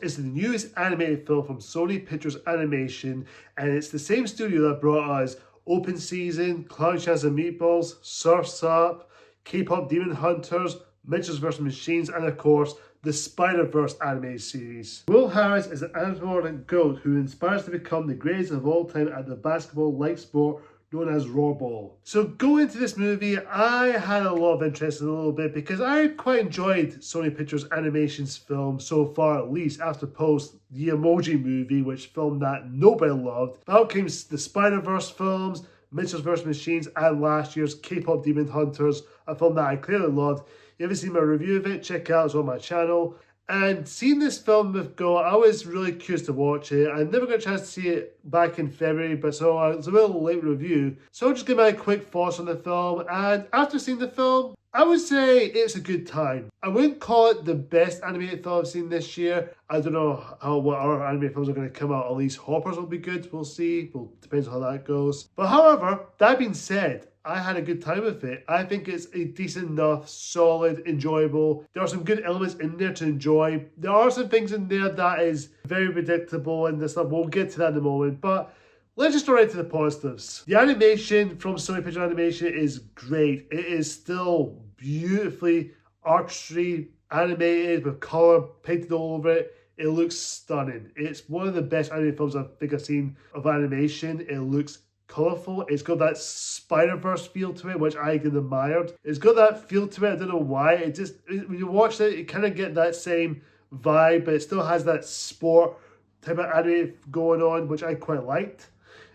is the newest animated film from Sony Pictures Animation, and it's the same studio that brought us Open Season, Clown Chance and Meatballs, Surf's Up, K-Pop Demon Hunters, Mitchells vs. Machines, and of course, the Spider-Verse animated series. Will Harris is an anthropomorphic goat who inspires to become the greatest of all time at the basketball-like sport known as roarball. So going into this movie, I had a lot of interest in it a little bit because I quite enjoyed Sony Pictures Animation's film so far, at least after post the Emoji Movie, which film that nobody loved. Out came the Spider-Verse films, Mitchells vs. Machines, and last year's K-Pop Demon Hunters, a film that I clearly loved. If you haven't seen my review of it, check it out, it's on my channel. And seeing this film with Go, I was really curious to watch it. I never got a chance to see it back in February, but so it's a little late review. So I'll just give my quick thoughts on the film. And after seeing the film, I would say it's a good time. I wouldn't call it the best animated film I've seen this year. I don't know what other animated films are going to come out. At least Hoppers will be good. We'll see. Well, depends on how that goes. But however, that being said, I had a good time with it. I think it's a decent enough, solid, enjoyable. There are some good elements in there to enjoy. There are some things in there that is very predictable and this stuff. We'll get to that in a moment. But let's just go right to the positives. The animation from Sony Pictures Animation is great. It is still beautifully artistry animated with color painted all over it. It looks stunning. It's one of the best animated films I think I've seen of animation. It looks colourful. It's got that Spider-Verse feel to it, which I admired. It's got that feel to it. I don't know why. When you watch it, you kind of get that same vibe, but it still has that sport type of anime going on, which I quite liked.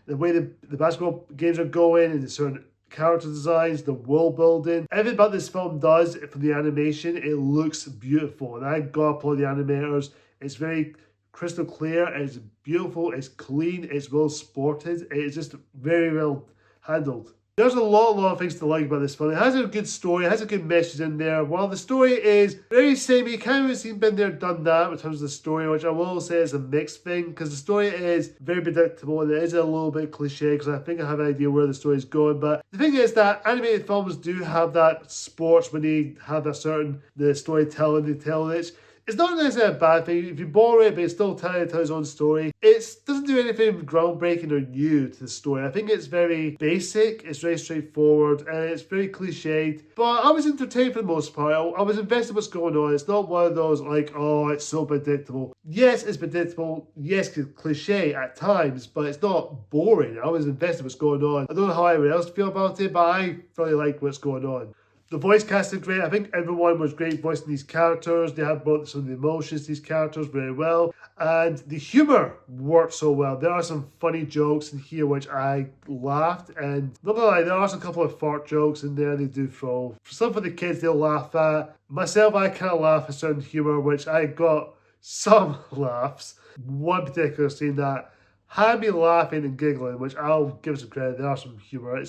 The way the basketball games are going and the certain character designs, the world building, everything about this film does from the animation, it looks beautiful. And I gotta applaud the animators. It's very crystal clear, it's beautiful, it's clean, it's well sported, it's just very well handled. There's a lot of things to like about this film. It has a good story, it has a good message in there. While the story is very samey, kind of seen been there, done that in terms of the story, which I will say is a mixed thing, because the story is very predictable and it is a little bit cliche, because I think I have an idea where the story is going. But the thing is that animated films do have that sports when they have a certain, the storytelling, they tell it. It's not necessarily a bad thing. If you bore it, but it's still telling his own story. It doesn't do anything groundbreaking or new to the story. I think it's very basic, it's very straightforward, and it's very cliched. But I was entertained for the most part. I was invested in what's going on. It's not one of those like, oh, it's so predictable. Yes, it's predictable. Yes, it's cliche at times, but it's not boring. I was invested in what's going on. I don't know how anyone else feel about it, but I really like what's going on. The voice cast is great. I think everyone was great voicing these characters. They have brought some of the emotions to these characters very well. And the humour worked so well. There are some funny jokes in here which I laughed. And not gonna lie, there are some couple of fart jokes in there they do throw. Some for the kids they'll laugh at. Myself, I kind of laugh at certain humour, which I got some laughs. One particular scene that had me laughing and giggling, which I'll give some credit. There are some humour.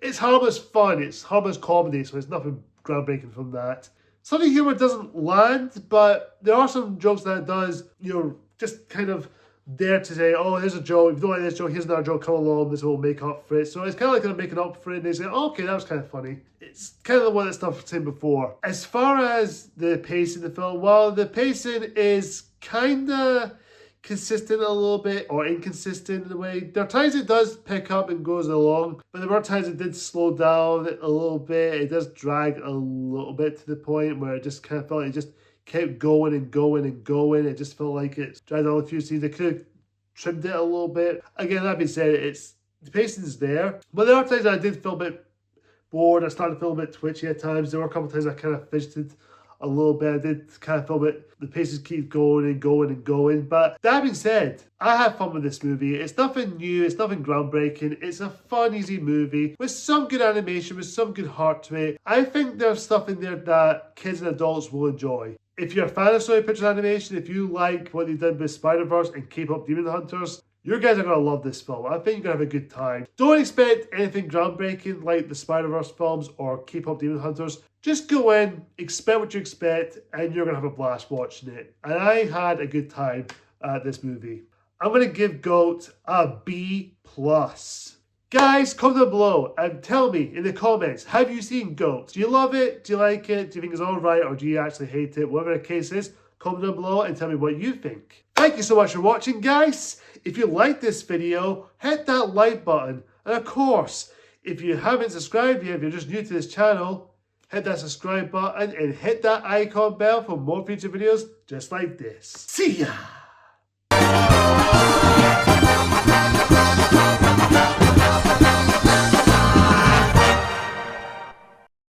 It's harmless fun, it's harmless comedy, so it's nothing groundbreaking from that. Some of the humour doesn't land, but there are some jokes that it does, just kind of there to say, oh, here's a joke, if you don't like this joke, here's another joke, come along, this will make up for it. So it's kind of like they're making up for it, and they say, oh, okay, that was kind of funny. It's kind of what that stuff I've seen before. As far as the pacing of the film, well, the pacing is kind of consistent a little bit, or inconsistent in a way. There are times it does pick up and goes along, but there were times it did slow down a little bit. It does drag a little bit to the point where it just kind of felt like it just kept going and going and going. It just felt like it dragged out a few scenes. They could have trimmed it a little bit. Again, that being said, the pacing is there, but there are times that I did feel a bit bored. I started to feel a bit twitchy at times. There were a couple of times I kind of fidgeted a little bit. I did kind of feel the paces keep going and going and going. But that being said, I had fun with this movie. It's nothing new, it's nothing groundbreaking. It's a fun, easy movie with some good animation, with some good heart to it. I think there's stuff in there that kids and adults will enjoy. If you're a fan of Sony Pictures Animation, if you like what they did with Spider-Verse and K-Pop Demon Hunters, you guys are going to love this film. I think you're going to have a good time. Don't expect anything groundbreaking like the Spider-Verse films or K-Pop Demon Hunters. Just go in, expect what you expect, and you're going to have a blast watching it. And I had a good time at this movie. I'm going to give GOAT a B+. Guys, comment down below and tell me in the comments, have you seen GOAT? Do you love it? Do you like it? Do you think it's alright? Or do you actually hate it? Whatever the case is, Comment down below and tell me what you think. Thank you so much for watching, guys. If you liked this video, hit that like button. And of course, if you haven't subscribed yet, if you're just new to this channel, hit that subscribe button and hit that icon bell for more future videos just like this. See ya!